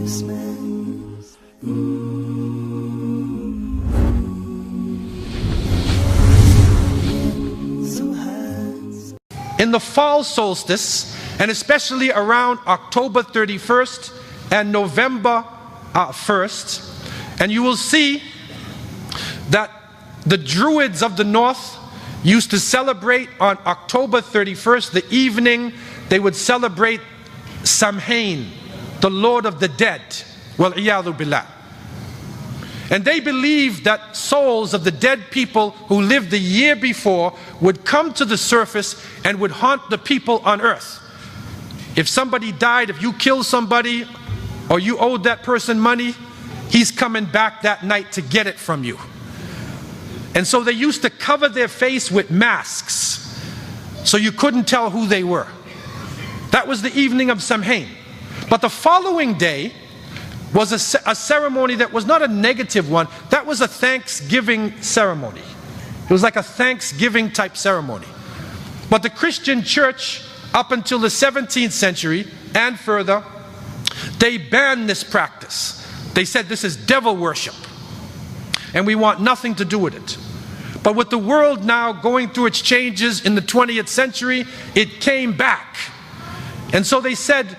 In the fall solstice, and especially around October 31st and November 1st, and you will see that the Druids of the North used to celebrate on October 31st, the evening, they would celebrate Samhain, the Lord of the Dead, wal-iyadhu billah. And they believed that souls of the dead people who lived the year before would come to the surface and would haunt the people on earth. If somebody died, if you killed somebody, or you owed that person money, he's coming back that night to get it from you. And so they used to cover their face with masks, so you couldn't tell who they were. That was the evening of Samhain. But the following day was a ceremony that was not a negative one. That was a Thanksgiving ceremony. It was like a Thanksgiving type ceremony. But the Christian church, up until the 17th century and further, they banned this practice. They said this is devil worship, and we want nothing to do with it. But with the world now going through its changes in the 20th century, it came back. And so they said,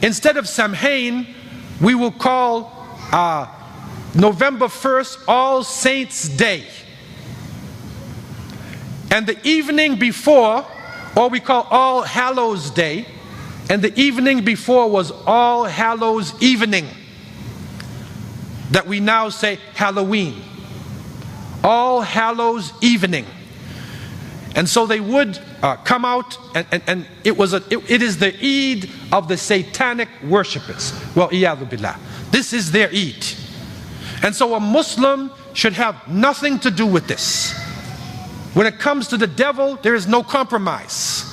instead of Samhain, we will call November 1st All Saints' Day. And the evening before, or we call All Hallows' Day, and the evening before was All Hallows' Evening, that we now say Halloween. All Hallows' Evening. And so they would come out, and it is the Eid of the satanic worshippers. Well, iyadhu billah. This is their Eid. And so a Muslim should have nothing to do with this. When it comes to the devil, there is no compromise.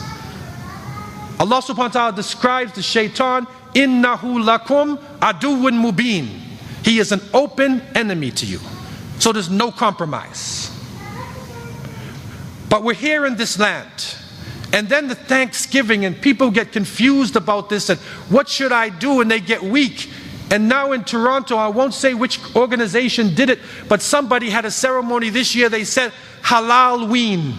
Allah subhanahu wa ta'ala describes the shaitan, innahu lakum aduwwun mubin. He is an open enemy to you. So there's no compromise. But we're here in this land, and then the Thanksgiving, and people get confused about this, and what should I do, and they get weak. And now in Toronto, I won't say which organization did it, but somebody had a ceremony this year. They said Halalween.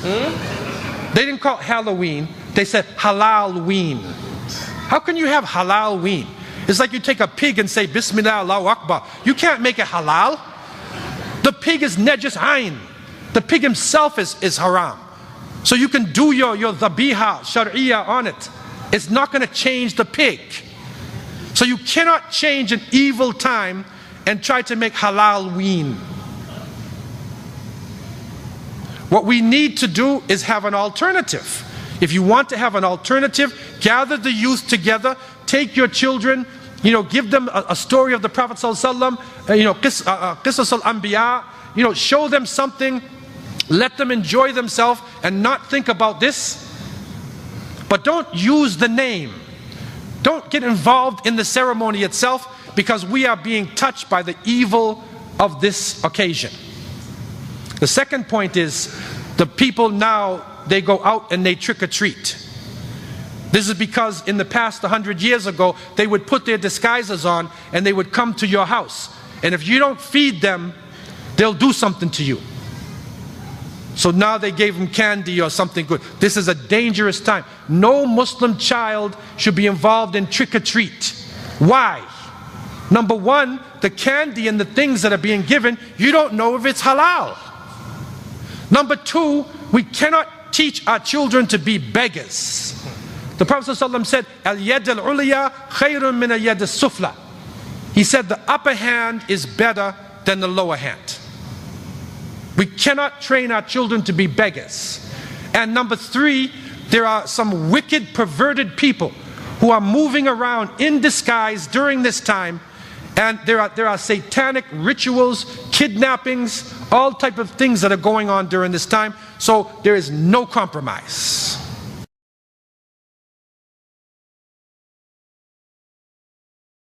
They didn't call it Halloween, they said Halalween. How can you have Halalween? It's like you take a pig and say Bismillah Allahu Akbar. You can't make it halal. The pig is najis ayn. The pig himself is haram. So you can do your dhabiha, shari'ah on it. It's not going to change the pig. So you cannot change an evil time and try to make Halalween. What we need to do is have an alternative. If you want to have an alternative, gather the youth together, take your children, give them a story of the Prophet ﷺ, Qisas al-Anbiya, show them something, let them enjoy themselves and not think about this. But don't use the name. Don't get involved in the ceremony itself, because we are being touched by the evil of this occasion. The second point is, the people now, they go out and they trick or treat. This is because in the past 100 years ago, they would put their disguises on and they would come to your house. And if you don't feed them, they'll do something to you. So now they gave them candy or something good. This is a dangerous time. No Muslim child should be involved in trick or treat. Why? Number one, the candy and the things that are being given, you don't know if it's halal. Number two, we cannot teach our children to be beggars. The Prophet ﷺ said, Al-yad al-uliya khayrun min al-yad al-sufla. He said the upper hand is better than the lower hand. We cannot train our children to be beggars. And number three, there are some wicked, perverted people who are moving around in disguise during this time, and there are satanic rituals, kidnappings, all type of things that are going on during this time. So there is no compromise.